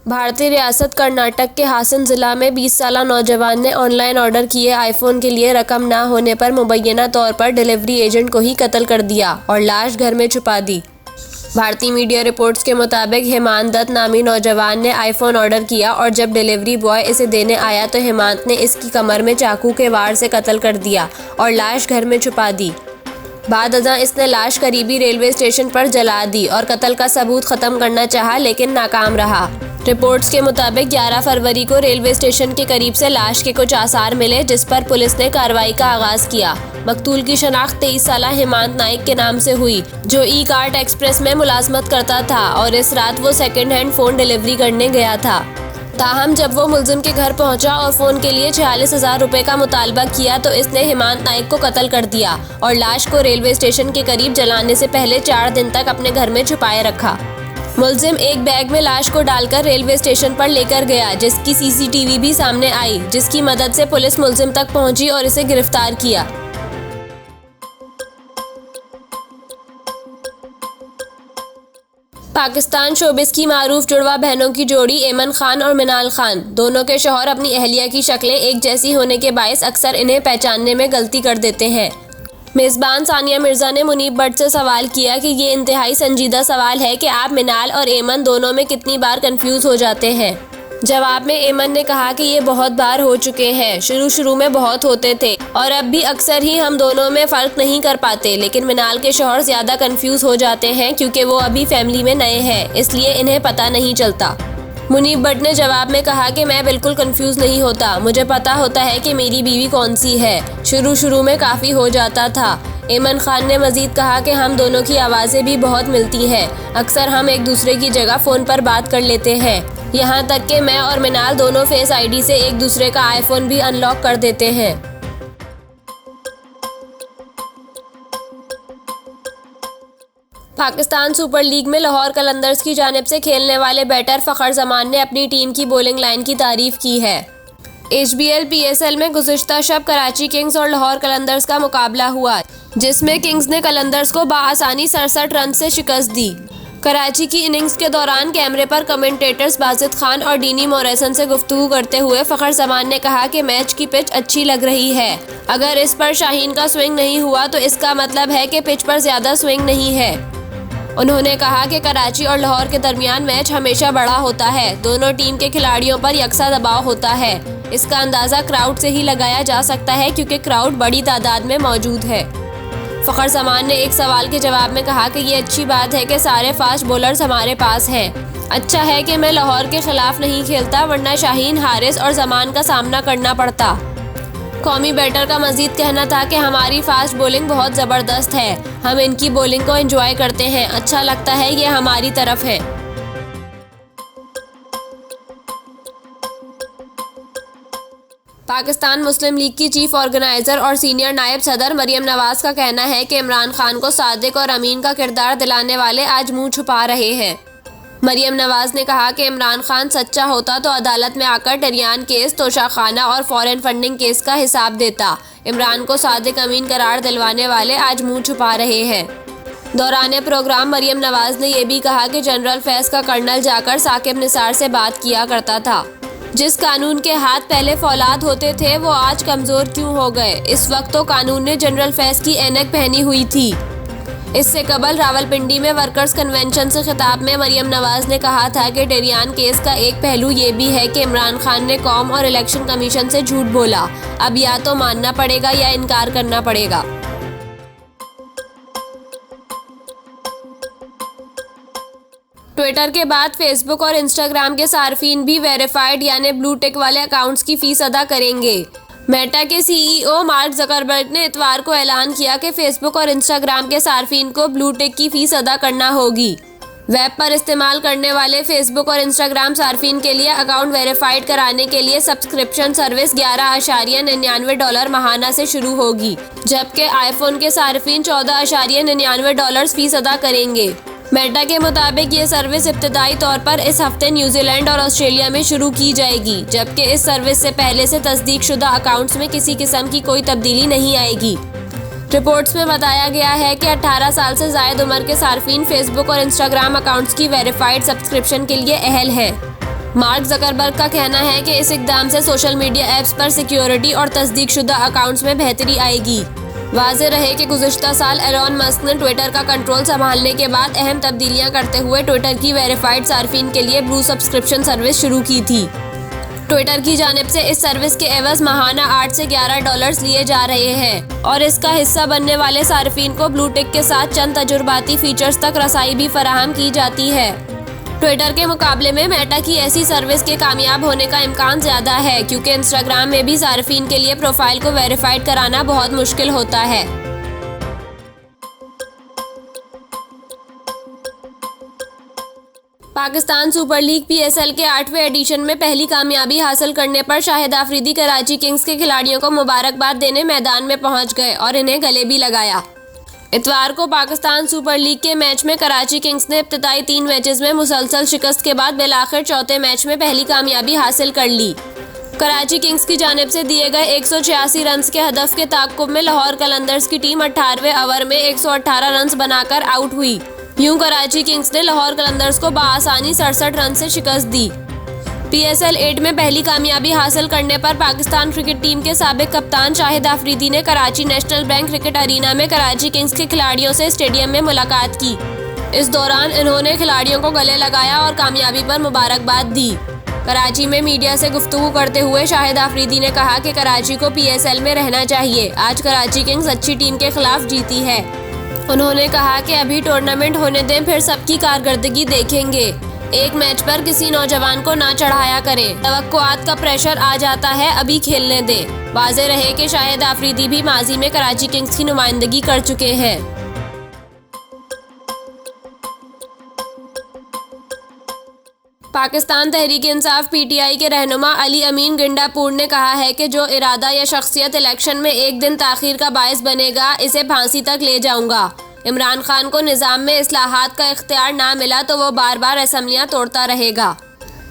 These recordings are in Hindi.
भारतीय रियासत कर्नाटक के हासन जिला में 20 साला नौजवान ने ऑनलाइन ऑर्डर किए आईफोन के लिए रकम न होने पर मुबैना तौर पर डिलीवरी एजेंट को ही कत्ल कर दिया और लाश घर में छुपा दी। भारतीय मीडिया रिपोर्ट्स के मुताबिक हेमंत दत्त नामी नौजवान ने आईफोन ऑर्डर किया और जब डिलीवरी बॉय इसे देने आया तो हेमंत ने इसकी कमर में चाकू के वार से कत्ल कर दिया और लाश घर में छुपा दी। बाद अज़ां इसने लाश करीबी रेलवे स्टेशन पर जला दी और कत्ल का सबूत ख़त्म करना चाहा लेकिन नाकाम रहा। रिपोर्ट्स के मुताबिक 11 फरवरी को रेलवे स्टेशन के करीब से लाश के कुछ आसार मिले जिस पर पुलिस ने कार्रवाई का आगाज किया। मकतूल की शनाख्त 23 साला हेमंत नाइक के नाम से हुई जो ई कार्ट एक्सप्रेस में मुलाजमत करता था और इस रात वो सेकेंड हैंड फ़ोन डिलीवरी करने गया था। ताहम जब वो मुलजिम के घर पहुंचा और फ़ोन के लिए 46,000 रुपये का मुतालबा किया तो इसने हेमंत नाइक को कत्ल कर दिया और लाश को रेलवे स्टेशन के करीब जलाने से पहले 4 दिन तक अपने घर में छुपाए रखा। मुलजिम एक बैग में लाश को डालकर रेलवे स्टेशन पर लेकर गया जिसकी सीसीटीवी भी सामने आई जिसकी मदद से पुलिस मुलजिम तक पहुंची और इसे गिरफ्तार किया। पाकिस्तान शोबिस की मारूफ जुड़वा बहनों की जोड़ी ऐमन खान और मिनाल खान, दोनों के शौहर अपनी अहलिया की शक्लें एक जैसी होने के बायस अक्सर इन्हें पहचानने में गलती कर देते हैं। मेज़बान सानिया मिर्ज़ा ने मुनीब भट्ट से सवाल किया कि ये इंतहाई संजीदा सवाल है कि आप मिनाल और ऐमन दोनों में कितनी बार कंफ्यूज हो जाते हैं। जवाब में ऐमन ने कहा कि ये बहुत बार हो चुके हैं, शुरू में बहुत होते थे और अब भी अक्सर ही हम दोनों में फ़र्क नहीं कर पाते, लेकिन मिनाल के शौहर ज़्यादा कंफ्यूज हो जाते हैं क्योंकि वो अभी फैमिली में नए हैं इसलिए इन्हें पता नहीं चलता। मुनीब भट्ट ने जवाब में कहा कि मैं बिल्कुल कंफ्यूज नहीं होता, मुझे पता होता है कि मेरी बीवी कौन सी है। शुरू में काफ़ी हो जाता था। ऐमन खान ने मजीद कहा कि हम दोनों की आवाज़ें भी बहुत मिलती हैं, अक्सर हम एक दूसरे की जगह फ़ोन पर बात कर लेते हैं, यहाँ तक कि मैं और मिनाल दोनों फेस आईडी से एक दूसरे का आईफोन भी अनलॉक कर देते हैं। पाकिस्तान सुपर लीग में लाहौर कलंदर्स की जानिब से खेलने वाले बैटर फ़खर जमान ने अपनी टीम की बॉलिंग लाइन की तारीफ की है। HBL PSL में गुज़िश्ता शब कराची किंग्स और लाहौर कलंदर्स का मुकाबला हुआ जिसमें किंग्स ने कलंदर्स को बआसानी 67 रन से शिकस्त दी। कराची की इनिंग्स के दौरान कैमरे पर कमेंटेटर्स बाजिद खान और डीनी मोरेसन से गुफ्तगू करते हुए फ़खर जमान ने कहा कि मैच की पिच अच्छी लग रही है, अगर इस पर शाहीन का स्विंग नहीं हुआ तो इसका मतलब है कि पिच पर ज़्यादा स्विंग नहीं है। उन्होंने कहा कि कराची और लाहौर के दरमियान मैच हमेशा बड़ा होता है, दोनों टीम के खिलाड़ियों पर यकसा दबाव होता है, इसका अंदाज़ा क्राउड से ही लगाया जा सकता है क्योंकि क्राउड बड़ी तादाद में मौजूद है। फ़खर जमान ने एक सवाल के जवाब में कहा कि ये अच्छी बात है कि सारे फास्ट बॉलर्स हमारे पास हैं, अच्छा है कि मैं लाहौर के खिलाफ नहीं खेलता वरना शाहीन, हारिस और जमान का सामना करना पड़ता। कौमी बैटर का मजीद कहना था कि हमारी फास्ट बॉलिंग बहुत ज़बरदस्त है, हम इनकी बॉलिंग को एंजॉय करते हैं, अच्छा लगता है, ये हमारी तरफ है। पाकिस्तान मुस्लिम लीग की चीफ ऑर्गेनाइज़र और सीनियर नायब सदर मरियम नवाज़ का कहना है कि इमरान खान को सादिक और अमीन का किरदार दिलाने वाले आज मुंह छुपा रहे हैं। मरियम नवाज़ ने कहा कि इमरान खान सच्चा होता तो अदालत में आकर टरियान केस, तोशाखाना और फॉरेन फंडिंग केस का हिसाब देता। इमरान को सादिक अमीन करार दिलवाने वाले आज मुंह छुपा रहे हैं। दौरान प्रोग्राम मरियम नवाज़ ने यह भी कहा कि जनरल फैज़ का कर्नल जाकर साकिब निसार से बात किया करता था। जिस कानून के हाथ पहले फौलाद होते थे वो आज कमज़ोर क्यों हो गए, इस वक्त तो कानून ने जनरल फैज़ की ऐनक पहनी हुई थी। इससे कबल रावलपिंडी में वर्कर्स कन्वेंशन से खिताब में मरियम नवाज़ ने कहा था कि टेरियान केस का एक पहलू ये भी है कि इमरान खान ने कौम और इलेक्शन कमीशन से झूठ बोला, अब या तो मानना पड़ेगा या इनकार करना पड़ेगा। ट्विटर के बाद फेसबुक और इंस्टाग्राम के सार्फिन भी वेरीफाइड यानी ब्लू टिक वाले अकाउंट्स की फीस अदा करेंगे। मेटा के CEO मार्क ज़करबर्ग ने इतवार को ऐलान किया कि फेसबुक और इंस्टाग्राम के सार्फिन को ब्लू टिक की फीस अदा करना होगी। वेब पर इस्तेमाल करने वाले फेसबुक और इंस्टाग्राम सार्फिन के लिए अकाउंट वेरीफाइड कराने के लिए सब्सक्रिप्शन सर्विस $11.99 माहाना से शुरू होगी, जबकि आईफोन के सार्फिन $14.99 फीस अदा करेंगे। मेटा के मुताबिक ये सर्विस इब्तदाई तौर पर इस हफ्ते न्यूजीलैंड और ऑस्ट्रेलिया में शुरू की जाएगी, जबकि इस सर्विस से पहले से तस्दीक शुदा अकाउंट्स में किसी किस्म की कोई तब्दीली नहीं आएगी। रिपोर्ट्स में बताया गया है कि 18 साल से ज़ायद उम्र के सार्फिन फेसबुक और इंस्टाग्राम अकाउंट्स की वेरीफाइड सब्सक्रिप्शन के लिए अहल हैं। मार्क जकरबर्ग का कहना है कि इस इक़दाम से सोशल मीडिया ऐप्स पर सिक्योरिटी और तस्दीकशुदा अकाउंट्स में बेहतरी आएगी। वाज़ेह रहे कि गुज़िश्ता साल एलोन मस्क ने ट्विटर का कंट्रोल संभालने के बाद अहम तब्दीलियां करते हुए ट्विटर की वेरीफाइड सार्फिन के लिए ब्लू सब्सक्रिप्शन सर्विस शुरू की थी। ट्विटर की जानिब से इस सर्विस के एवज माहाना 8 से $11 लिए जा रहे हैं और इसका हिस्सा बनने वाले सार्फिन को ब्लू टिक के साथ चंद तजुर्बाती फीचर्स तक रसाई भी फराहम की जाती है। ट्विटर के मुकाबले में मेटा की ऐसी सर्विस के कामयाब होने का इम्कान ज़्यादा है, क्योंकि इंस्टाग्राम में भी सार्फिन के लिए प्रोफाइल को वेरीफाइड कराना बहुत मुश्किल होता है। पाकिस्तान सुपर लीग PSL के 8वें एडिशन में पहली कामयाबी हासिल करने पर शाहिद आफरीदी कराची किंग्स के खिलाड़ियों को मुबारकबाद देने मैदान में पहुंच गए और इन्हें गले भी लगाया। इतवार को पाकिस्तान सुपर लीग के मैच में कराची किंग्स ने इब्तिदाई 3 मैचेस में मुसलसल शिकस्त के बाद बिलाखिर चौथे मैच में पहली कामयाबी हासिल कर ली। कराची किंग्स की जानिब से दिए गए 186 रन्स के हदफ के ताक़ुब में लाहौर कलंदर्स की टीम 18वें ओवर में 118 रन्स बनाकर आउट हुई। यूं कराची किंग्स ने लाहौर कलंदर्स को बआसानी 67 रन से शिकस्त दी। PSL 8 में पहली कामयाबी हासिल करने पर पाकिस्तान क्रिकेट टीम के साबिक कप्तान शाहिद आफरीदी ने Karachi National Bank Cricket Arena में कराची किंग्स के खिलाड़ियों से स्टेडियम में मुलाकात की। इस दौरान इन्होंने खिलाड़ियों को गले लगाया और कामयाबी पर मुबारकबाद दी। कराची में मीडिया से गुफ्तगू करते हुए शाहिद आफरीदी ने कहा कि कराची को PSL में रहना चाहिए। आज कराची किंग्स अच्छी टीम के खिलाफ जीती है। उन्होंने कहा कि अभी टूर्नामेंट होने दें, फिर सबकी कारकर्दगी देखेंगे। एक मैच पर किसी नौजवान को ना चढ़ाया करें, तवक्कुआत का प्रेशर आ जाता है, अभी खेलने दें। वाज़ेह रहे कि शाहिद आफरीदी भी माजी में कराची किंग्स की नुमाइंदगी कर चुके हैं। पाकिस्तान तहरीक-ए-इंसाफ PTI के रहनुमा अली अमीन गिंडापुर ने कहा है कि जो इरादा या शख्सियत इलेक्शन में एक दिन ताख़ीर का बायस बनेगा, इसे फांसी तक ले जाऊंगा। इमरान खान को निज़ाम में इस्लाहात का इख्तियार ना मिला तो वो बार बार असम्बलियाँ तोड़ता रहेगा।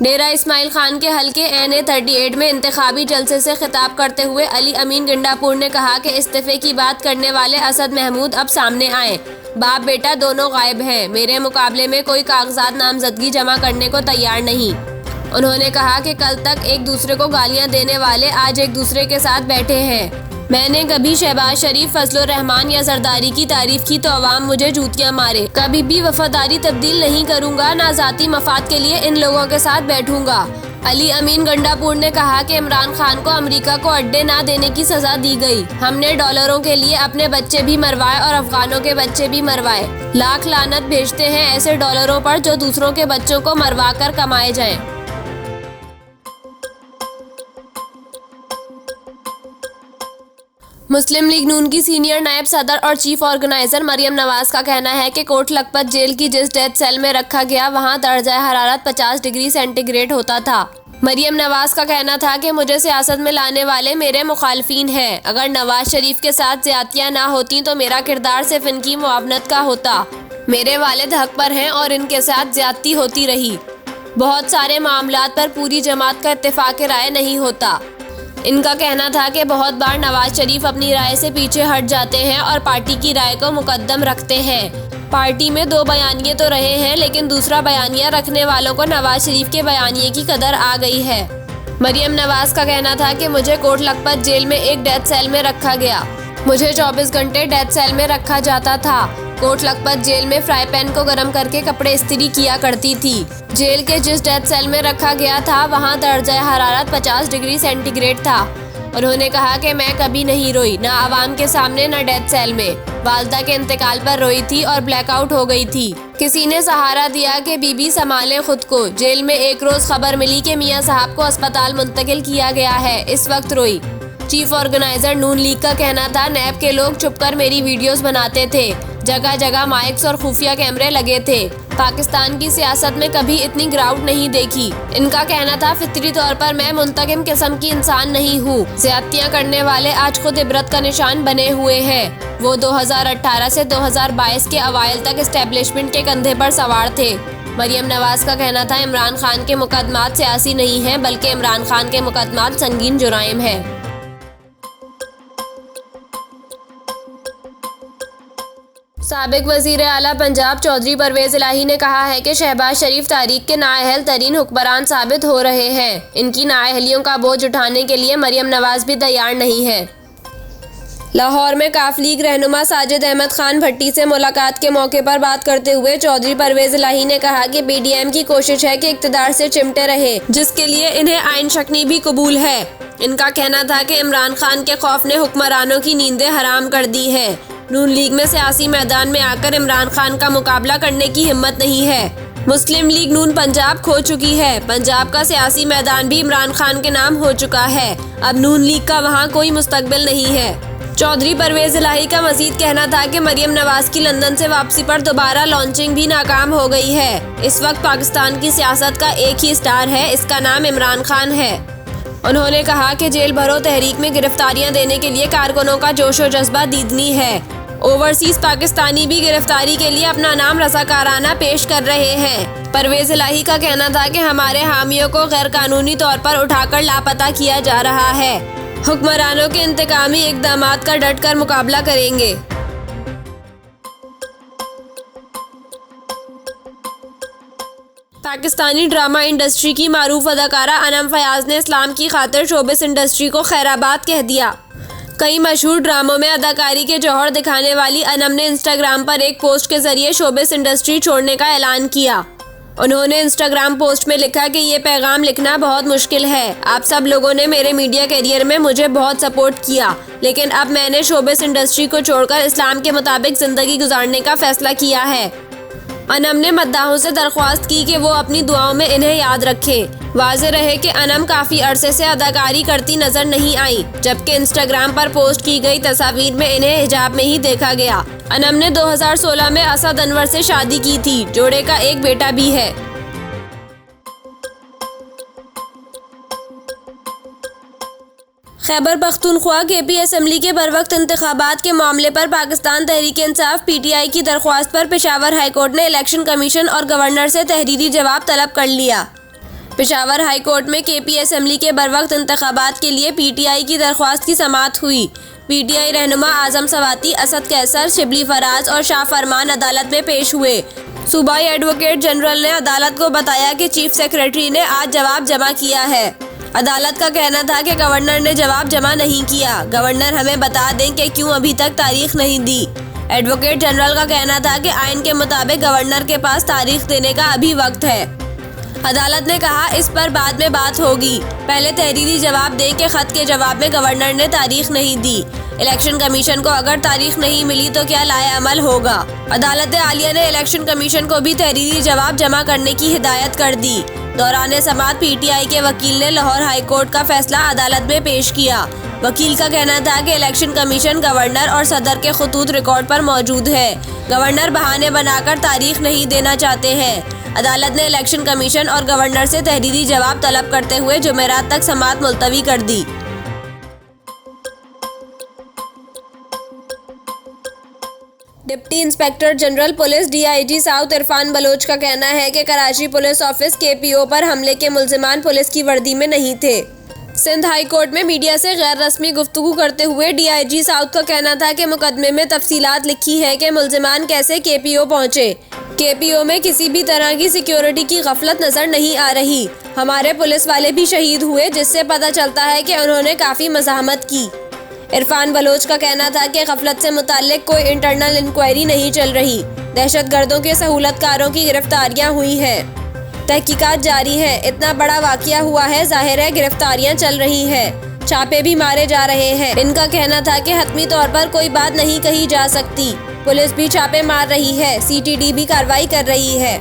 डेरा इस्माइल खान के हल्के NA 38 में इंतखाबी जलसे से खिताब करते हुए अली अमीन गिंडापुर ने कहा कि इस्तीफे की बात करने वाले असद महमूद अब सामने आए। बाप बेटा दोनों गायब हैं। मेरे मुकाबले में कोई कागजात नामजदगी जमा करने को तैयार नहीं। उन्होंने कहा कि कल तक एक दूसरे को गालियां देने वाले आज एक दूसरे के साथ बैठे हैं। मैंने कभी शहबाज शरीफ, फजलुर रहमान या जरदारी की तारीफ की तो अवाम मुझे जूतियां मारे। कभी भी वफादारी तब्दील नहीं करूंगा, ना ज़ाती मफाद के लिए इन लोगों के साथ बैठूंगा। अली अमीन गंडापुर ने कहा कि इमरान खान को अमेरिका को अड्डे ना देने की सजा दी गई। हमने डॉलरों के लिए अपने बच्चे भी मरवाए और अफगानों के बच्चे भी मरवाए। लाख लानत भेजते हैं ऐसे डॉलरों पर जो दूसरों के बच्चों को मरवा कर कमाए जाएं। मुस्लिम लीग नून की सीनियर नायब सदर और चीफ ऑर्गेनाइजर मरियम नवाज का कहना है कि कोट लखपत जेल की जिस डेथ सेल में रखा गया वहां दर्जा हरारत 50 डिग्री सेंटीग्रेड होता था। मरियम नवाज का कहना था कि मुझे सियासत में लाने वाले मेरे मुखालफीन हैं। अगर नवाज शरीफ के साथ ज्यादतियां ना होती तो मेरा किरदार सिर्फ इनकी मुआवनत का होता। मेरे वालिद हक पर हैं और इनके साथ ज्यादती होती रही। बहुत सारे मामलात पर पूरी जमात का इत्तेफाक राय नहीं होता। इनका कहना था कि बहुत बार नवाज शरीफ अपनी राय से पीछे हट जाते हैं और पार्टी की राय को मुकद्दम रखते हैं। पार्टी में 2 बयानिए तो रहे हैं, लेकिन दूसरा बयानिया रखने वालों को नवाज शरीफ के बयानिए की कदर आ गई है। मरियम नवाज का कहना था कि मुझे कोट लखपत जेल में एक डेथ सेल में रखा गया। मुझे 24 घंटे डेथ सेल में रखा जाता था। कोट लखपत जेल में फ्राई पैन को गर्म करके कपड़े इस्त्री किया करती थी। जेल के जिस डेथ सेल में रखा गया था वहां दर्जा हरारत 50 डिग्री सेंटीग्रेड था। उन्होंने कहा कि मैं कभी नहीं रोई, ना आवाम के सामने ना डेथ सेल में। वालदा के इंतकाल पर रोई थी और ब्लैकआउट हो गई थी। किसी ने सहारा दिया कि बीबी संभालें खुद को। जेल में एक रोज खबर मिली कि मियां साहब को अस्पताल मुंतकिल किया गया है, इस वक्त रोई। चीफ ऑर्गेनाइजर नून लीग का कहना था नैब के लोग छुपकर मेरी वीडियोस बनाते थे। जगह जगह माइक्स और खुफिया कैमरे लगे थे। पाकिस्तान की सियासत में कभी इतनी ग्राउट नहीं देखी। इनका कहना था फितरी तौर पर मैं मुंतकिम किस्म की इंसान नहीं हूँ। ज्यादतियाँ करने वाले आज खुद इबरत का निशान बने हुए हैं। वो 2018 से 2022 के अवाइल तक एस्टेब्लिशमेंट के कंधे पर सवार थे। मरियम नवाज का कहना था इमरान खान के मुकदमात सियासी नहीं हैं, बल्कि इमरान खान के मुकदमात संगीन जुराइम है। साबिक वजीर आला पंजाब चौधरी परवेज इलाही ने कहा है कि शहबाज शरीफ तारीख के नाअहल तरीन हुक्मरान साबित हो रहे हैं। इनकी नाअहलियों का बोझ उठाने के लिए मरियम नवाज भी तैयार नहीं है। लाहौर में काफ लीग रहनुमा साजिद अहमद खान भट्टी से मुलाकात के मौके पर बात करते हुए चौधरी परवेज इलाही ने कहा कि पीडीएम की कोशिश है कि इक्तदार से चिमटे रहे, जिसके लिए इन्हें आइन शक्नी भी कबूल है। इनका कहना था कि इमरान खान के खौफ ने हुक्मरानों की नींदें हराम कर दी है। नून लीग में सियासी मैदान में आकर इमरान खान का मुकाबला करने की हिम्मत नहीं है। मुस्लिम लीग नून पंजाब खो चुकी है। पंजाब का सियासी मैदान भी इमरान खान के नाम हो चुका है। अब नून लीग का वहाँ कोई मुस्तकबिल नहीं है। चौधरी परवेज इलाही का मजीद कहना था कि मरियम नवाज की लंदन से वापसी पर दोबारा लॉन्चिंग भी नाकाम हो गई है। इस वक्त पाकिस्तान की सियासत का एक ही स्टार है, इसका नाम इमरान खान है। उन्होंने कहा कि जेल भरो तहरीक में गिरफ्तारियां देने के लिए कारकुनों का जोश और जज्बा दीदनी है। ओवरसीज पाकिस्तानी भी गिरफ्तारी के लिए अपना नाम रज़ाकाराना पेश कर रहे हैं। परवेज इलाही का कहना था कि हमारे हामियों को गैर कानूनी तौर पर उठाकर लापता किया जा रहा है। हुक्मरानों के इंतकामी इक़दामात का डटकर मुकाबला करेंगे। पाकिस्तानी ड्रामा इंडस्ट्री की मारूफ अदाकारा अनम फयाज ने इस्लाम की खातिर शोबिस इंडस्ट्री को खैराबाद कह दिया। कई मशहूर ड्रामों में अदाकारी के जौहर दिखाने वाली अनम ने इंस्टाग्राम पर एक पोस्ट के जरिए शोबिस इंडस्ट्री छोड़ने का ऐलान किया। उन्होंने इंस्टाग्राम पोस्ट में लिखा कि ये पैगाम लिखना बहुत मुश्किल है। आप सब लोगों ने मेरे मीडिया करियर में मुझे बहुत सपोर्ट किया, लेकिन अब मैंने शोबिस इंडस्ट्री को छोड़कर इस्लाम के मुताबिक जिंदगी गुजारने का फैसला किया है। अनम ने मद्दाहों से दरख्वास्त की कि वो अपनी दुआओं में इन्हें याद रखें। वाज़ेह रहे कि अनम काफ़ी अरसे से अदाकारी करती नजर नहीं आई, जबकि इंस्टाग्राम पर पोस्ट की गई तस्वीर में इन्हें हिजाब में ही देखा गया। अनम ने 2016 में असद अनवर से शादी की थी। जोड़े का एक बेटा भी है। खैबर पख्तूनख्वा केपी असम्बली के बरवक्त इंतखाबात के मामले पर पाकिस्तान तहरीक इंसाफ पीटीआई की दरख्वास्त पर पेशावर हाईकोर्ट ने इलेक्शन कमीशन और गवर्नर से तहरीरी जवाब तलब कर लिया। पेशावर हाईकोर्ट में केपी असम्बली के बरवक्त इंतखाबात के लिए पीटीआई की दरख्वास्त की समाअत हुई। पीटीआई रहनुमा आजम सवाती, असद कैसर, शिबली फराज और शाह फरमान अदालत में पेश हुए। सूबाई एडवोकेट जनरल ने अदालत को बताया कि चीफ सेक्रेटरी ने आज जवाब जमा किया है। अदालत का कहना था कि गवर्नर ने जवाब जमा नहीं किया। गवर्नर हमें बता दें कि क्यों अभी तक तारीख नहीं दी। एडवोकेट जनरल का कहना था कि आइन के मुताबिक गवर्नर के पास तारीख देने का अभी वक्त है। अदालत ने कहा इस पर बाद में बात होगी। पहले तहरीरी जवाब दें कि खत के जवाब में गवर्नर ने तारीख नहीं दी। इलेक्शन कमीशन को अगर तारीख नहीं मिली तो क्या लाएअमल होगा। अदालत आलिया ने इलेक्शन कमीशन को भी तहरीरी जवाब जमा करने की हिदायत कर दी। दौरान समाअत पीटीआई के वकील ने लाहौर हाईकोर्ट का फैसला अदालत में पेश किया। वकील का कहना था कि इलेक्शन कमीशन गवर्नर और सदर के खतूत रिकॉर्ड पर मौजूद है। गवर्नर बहाने बनाकर तारीख नहीं देना चाहते हैं। अदालत ने इलेक्शन कमीशन और गवर्नर से तहरीरी जवाब तलब करते हुए जुमेरात तक समाअत मुलतवी कर दी। Deputy inspector general police DIG south Irfan Baloch का कहना है कि कराची पुलिस ऑफिस केपीओ पर हमले के मुल्जिमान पुलिस की वर्दी में नहीं थे। सिंध हाई कोर्ट में मीडिया से गैर रस्मी गुफ्तगू करते हुए डीआईजी साउथ का कहना था कि मुकदमे में तफसीलात लिखी है कि मुल्जिमान कैसे केपीओ पहुंचे। केपीओ में किसी भी तरह की सिक्योरिटी की गफलत नजर नहीं आ रही। हमारे पुलिस वाले भी शहीद हुए, जिससे पता चलता है कि उन्होंने काफ़ी मज़ाहमत की। इरफान बलोच का कहना था कि गफलत से मुताल्लिक कोई इंटरनल इंक्वायरी नहीं चल रही। दहशतगर्दों के सहूलतकारों की गिरफ्तारियां हुई हैं। तहकीकात जारी है। इतना बड़ा वाकया हुआ है, जाहिर है गिरफ्तारियां चल रही हैं। छापे भी मारे जा रहे हैं। इनका कहना था कि हतमी तौर पर कोई बात नहीं कही जा सकती। पुलिस भी छापे मार रही है। सीटीडी भी कार्रवाई कर रही है।